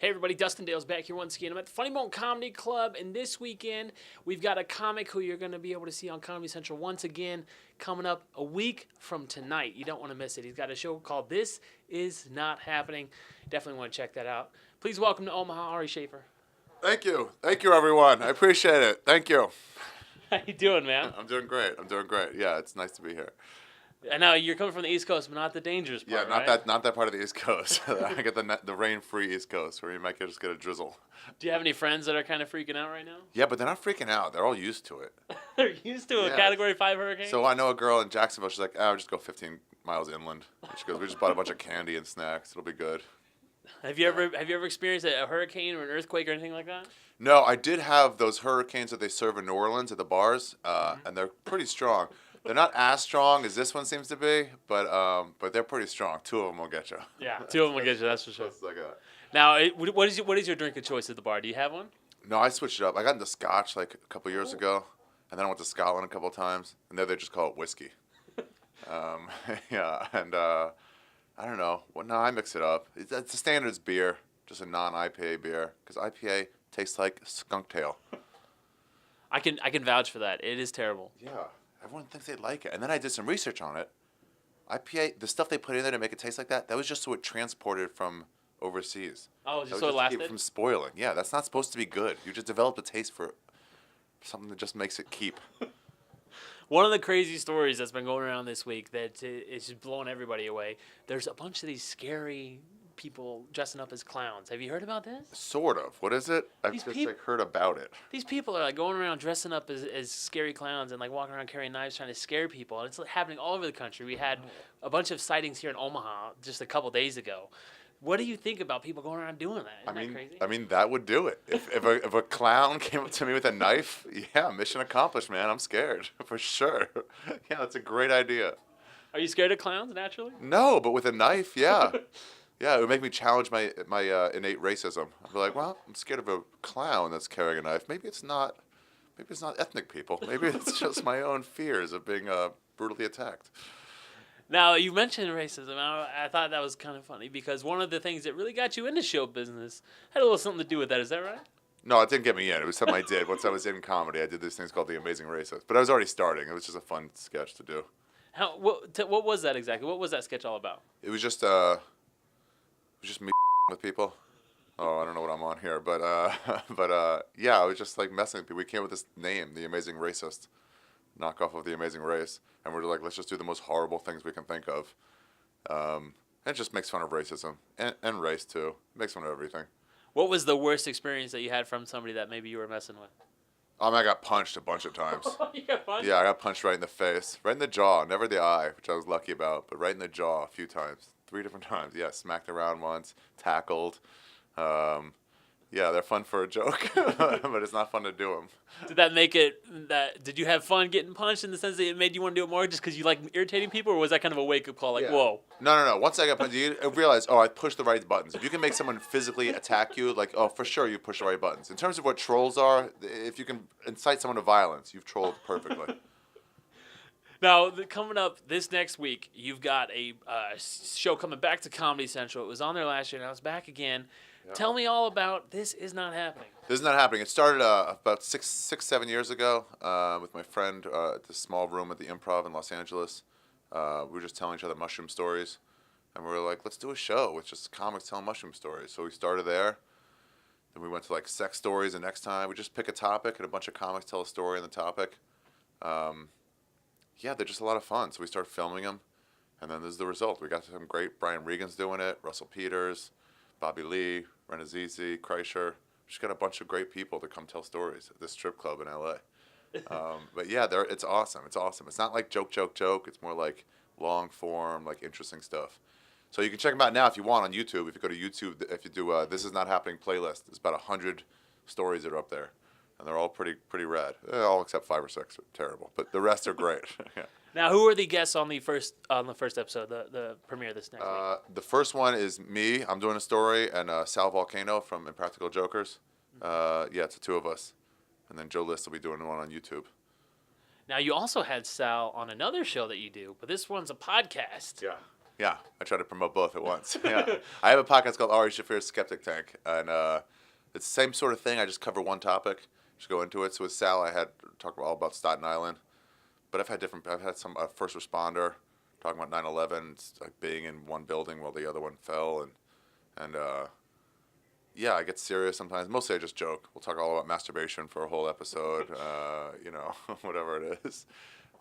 Hey everybody, Dustin Dale's back here once again. I'm at the Funny Bone Comedy Club, and this weekend we've got a comic who you're going to be able to see on Comedy Central once again coming up a week from tonight. You don't want to miss it. He's got a show called This Is Not Happening. Definitely want to check that out. Please welcome to Omaha, Ari Shaffir. Thank you. Thank you, everyone. I appreciate it. Thank you. How you doing, man? I'm doing great. Yeah, it's nice to be here. I know you're coming from the East Coast, but not the dangerous part, Yeah, not that part of the East Coast. I get the rain-free East Coast where you might just get a drizzle. Do you have any friends that are kind of freaking out right now? Yeah, but they're not freaking out. They're all used to it. They're used to a Category 5 hurricane? So I know a girl in Jacksonville. She's like, I'll just go 15 miles inland. She goes, we just bought a bunch of candy and snacks. It'll be good. Have you ever experienced a hurricane or an earthquake or anything like that? No, I did have those hurricanes that they serve in New Orleans at the bars, and they're pretty strong. They're not as strong as this one seems to be, but they're pretty strong. Two of them will get you. Yeah, two of them will get you. That's for sure. It's like a, Now, what is your drink of choice at the bar? Do you have one? No, I switched it up. I got into Scotch like a couple years ago, and then I went to Scotland a couple of times, and there they just call it whiskey. Yeah, and I don't know. Well, no, I mix it up. It's the standards beer, just a non-IPA beer, because IPA tastes like skunk tail. I can vouch for that. It is terrible. Yeah, everyone thinks they like it, and then I did some research on it. IPA, the stuff they put in there to make it taste like that was just so it transported from overseas. Oh, That so was it just to keep lasted? it from spoiling. Yeah, that's not supposed to be good. You just developed a taste for something that just makes it keep. One of the crazy stories that's been going around this week that is just blowing everybody away. There's a bunch of these scary people dressing up as clowns. Have you heard about this? Sort of. What is it? I've These just peop- like heard about it. These people are like going around dressing up as scary clowns and like walking around carrying knives trying to scare people. And it's like, happening all over the country. We had a bunch of sightings here in Omaha just a couple days ago. What do you think about people going around doing that? Isn't that crazy? I mean, that would do it. If a clown came up to me with a knife, yeah, mission accomplished, man. I'm scared for sure. Yeah, that's a great idea. Are you scared of clowns naturally? No, but with a knife, yeah, yeah, it would make me challenge my innate racism. I'd be like, well, I'm scared of a clown that's carrying a knife. Maybe it's not ethnic people. Maybe it's just my own fears of being brutally attacked. Now, you mentioned racism. I thought that was kind of funny because one of the things that really got you into show business had a little something to do with that. Is that right? No, it didn't get me in. It was something I did. Once I was in comedy, I did these things called The Amazing Racist. But I was already starting. It was just a fun sketch to do. What was that exactly? What was that sketch all about? It was just me with people. Oh, I don't know what I'm on here, but yeah, I was just like messing with people. We came up with this name, The Amazing Racist, knockoff of The Amazing Race, and we're like, let's just do the most horrible things we can think of. And it just makes fun of racism and race too. It makes fun of everything. What was the worst experience that you had from somebody that maybe you were messing with? I got punched a bunch of times. You got punched? Yeah, I got punched right in the face, right in the jaw, never the eye, which I was lucky about, but right in the jaw a few times, 3 different times. Yeah, smacked around once, tackled. Yeah, they're fun for a joke, but it's not fun to do them. Did that make it did you have fun getting punched in the sense that it made you want to do it more just because you like irritating people, or was that kind of a wake-up call like, Yeah. whoa? No. Once I got punched, you realize, I pushed the right buttons. If you can make someone physically attack you, like, for sure you push the right buttons. In terms of what trolls are, if you can incite someone to violence, you've trolled perfectly. Now, coming up this next week, you've got a show coming back to Comedy Central. It was on there last year, and now it's back again. Yeah. Tell me all about This Is Not Happening. This is not happening. It started about 7 years ago with my friend at this small room at the Improv in Los Angeles. We were just telling each other mushroom stories. And we were like, let's do a show with just comics telling mushroom stories. So we started there. Then we went to like sex stories the next time. We just pick a topic and a bunch of comics tell a story on the topic. Yeah, they're just a lot of fun. So we started filming them. And then this is the result. We got some great, Brian Regan's doing it, Russell Peters, Bobby Lee, Renazizi, Kreischer. Just got a bunch of great people to come tell stories at this strip club in LA. But yeah, it's awesome. It's awesome. It's not like joke. It's more like long form, like interesting stuff. So you can check them out now if you want on YouTube. If you go to YouTube, if you do This Is Not Happening playlist, there's about 100 stories that are up there. And they're all pretty rad. All except 5 or 6 are terrible. But the rest are great. Yeah. Now, who are the guests on the first episode, the premiere this next week? The first one is me. I'm doing a story, and Sal Volcano from Impractical Jokers. Yeah, it's the two of us. And then Joe List will be doing one on YouTube. Now, you also had Sal on another show that you do, but this one's a podcast. Yeah. Yeah, I try to promote both at once. Yeah, I have a podcast called Ari Shaffir's Skeptic Tank, and it's the same sort of thing. I just cover one topic, just go into it. So with Sal, I had talked all about Staten Island, but I've had some first responder talking about 9/11, like being in one building while the other one fell, and yeah, I get serious sometimes. Mostly I just joke. We'll talk all about masturbation for a whole episode, whatever it is.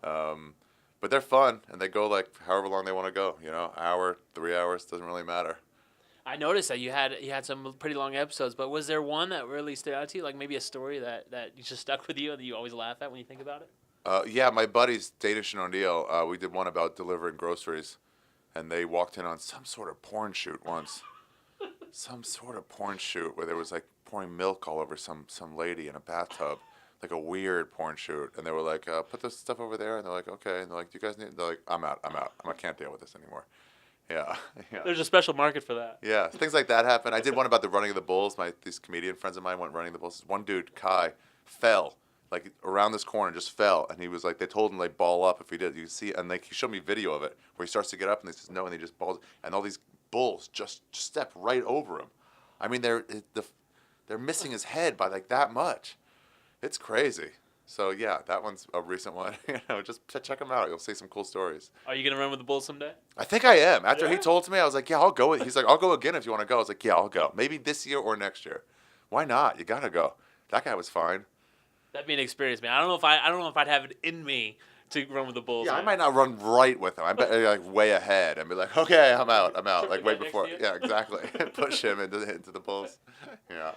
But they're fun, and they go like however long they want to go. Hour, 3 hours, doesn't really matter. I noticed that you had some pretty long episodes, but was there one that really stood out to you? Like maybe a story that just stuck with you and that you always laugh at when you think about it? Yeah, my buddies, Danish and O'Neill, we did one about delivering groceries, and they walked in on some sort of porn shoot once. Some sort of porn shoot where there was like pouring milk all over some lady in a bathtub. Like a weird porn shoot, and they were like, "Put this stuff over there," and they're like, "Okay," and they're like, "Do you guys need?" They're like, "I'm out. I can't deal with this anymore." Yeah, yeah. There's a special market for that. Yeah, things like that happen. I did one about the running of the bulls. These comedian friends of mine went running the bulls. One dude, Kai, fell like around this corner, just fell, and he was like, they told him like ball up if he did. You see, and like he showed me video of it where he starts to get up, and they says no, and he just balls, and all these bulls just step right over him. I mean, they're missing his head by like that much. It's crazy. So yeah, that one's a recent one. Just check them out. You'll see some cool stories. Are you gonna run with the Bulls someday? I think I am. After Yeah? he told me, I was like, yeah, I'll go. He's like, I'll go again if you want to go. I was like, yeah, I'll go. Maybe this year or next year. Why not? You gotta go. That guy was fine. That'd be an experience, man. I don't know if I'd have it in me to run with the Bulls. Yeah, I man. might not run right with him. I bet like way ahead and be like, okay, I'm out. Like way Right next before. to you? Yeah, exactly. Push him into the Bulls. Yeah.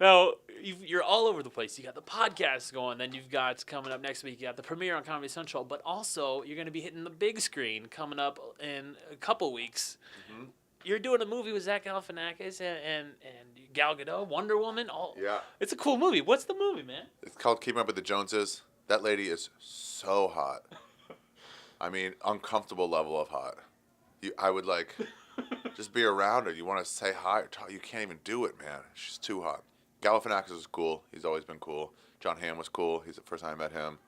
Now, you're all over the place. You got the podcast going, then you've got coming up next week, you got the premiere on Comedy Central, but also you're going to be hitting the big screen coming up in a couple weeks. Mm-hmm. You're doing a movie with Zach Galifianakis and Gal Gadot, Wonder Woman. Yeah. It's a cool movie. What's the movie, man? It's called Keeping Up with the Joneses. That lady is so hot. I mean, uncomfortable level of hot. I would like just be around her. You want to say hi or talk. You can't even do it, man. She's too hot. Galifianakis was cool. He's always been cool. John Hamm was cool. He's the first time I met him.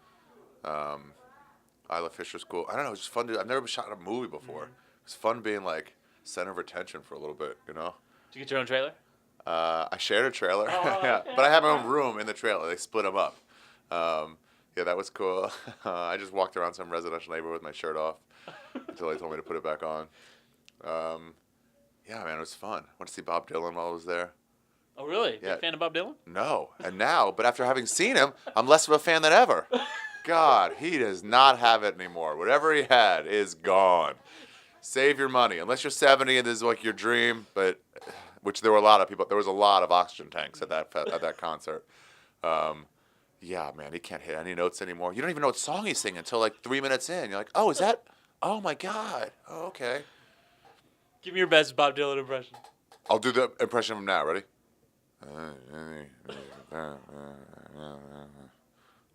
Isla Fisher's cool. I don't know. It's just fun to. I've never been shot in a movie before. Mm-hmm. It's fun being like center of attention for a little bit. Did you get your own trailer? I shared a trailer. Oh, yeah, but I have my own room in the trailer. They split them up. Yeah, that was cool. I just walked around some residential neighborhood with my shirt off until they told me to put it back on. Yeah, man, it was fun. Went to see Bob Dylan while I was there. Oh, really? Yeah. Big fan of Bob Dylan? No, and now, but after having seen him, I'm less of a fan than ever. God, he does not have it anymore. Whatever he had is gone. Save your money. Unless you're 70 and this is like your dream, but which there were a lot of people. There was a lot of oxygen tanks at that concert. Yeah, man, he can't hit any notes anymore. You don't even know what song he's singing until like 3 minutes in. You're like, oh, is that? Oh my God. Oh, okay. Give me your best Bob Dylan impression. I'll do the impression of him now. Ready?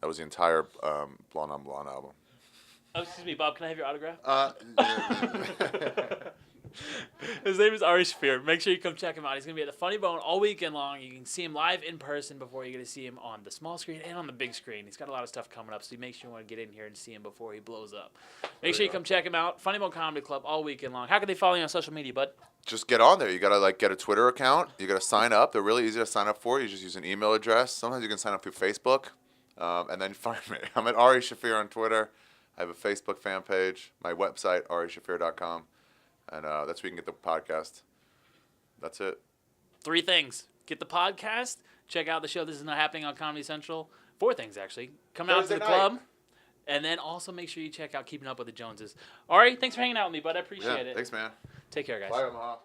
That was the entire Blonde on Blonde album. Oh, excuse me, Bob, can I have your autograph? Yeah. His name is Ari Shaffir. Make sure you come check him out. He's going to be at the Funny Bone all weekend long. You can see him live in person before you're going to see him on the small screen and on the big screen. He's got a lot of stuff coming up, so you make sure you want to get in here and see him before he blows up. Make sure you come check him out. Funny Bone Comedy Club all weekend long. How can they follow you on social media, bud? Just get on there. You gotta get a Twitter account. You gotta sign up. They're really easy to sign up for. You just use an email address. Sometimes you can sign up through Facebook, and then find me. I'm at Ari Shaffir on Twitter. I have a Facebook fan page. My website arishaffir.com, and that's where you can get the podcast. That's it. 3 things: get the podcast, check out the show. This is not happening on Comedy Central. 4 things actually. Come out to Thursday the night. club. And then also make sure you check out Keeping Up with the Joneses. Ari, thanks for hanging out with me, bud. I appreciate it. Thanks, man. Take care, guys. Bye, Omaha.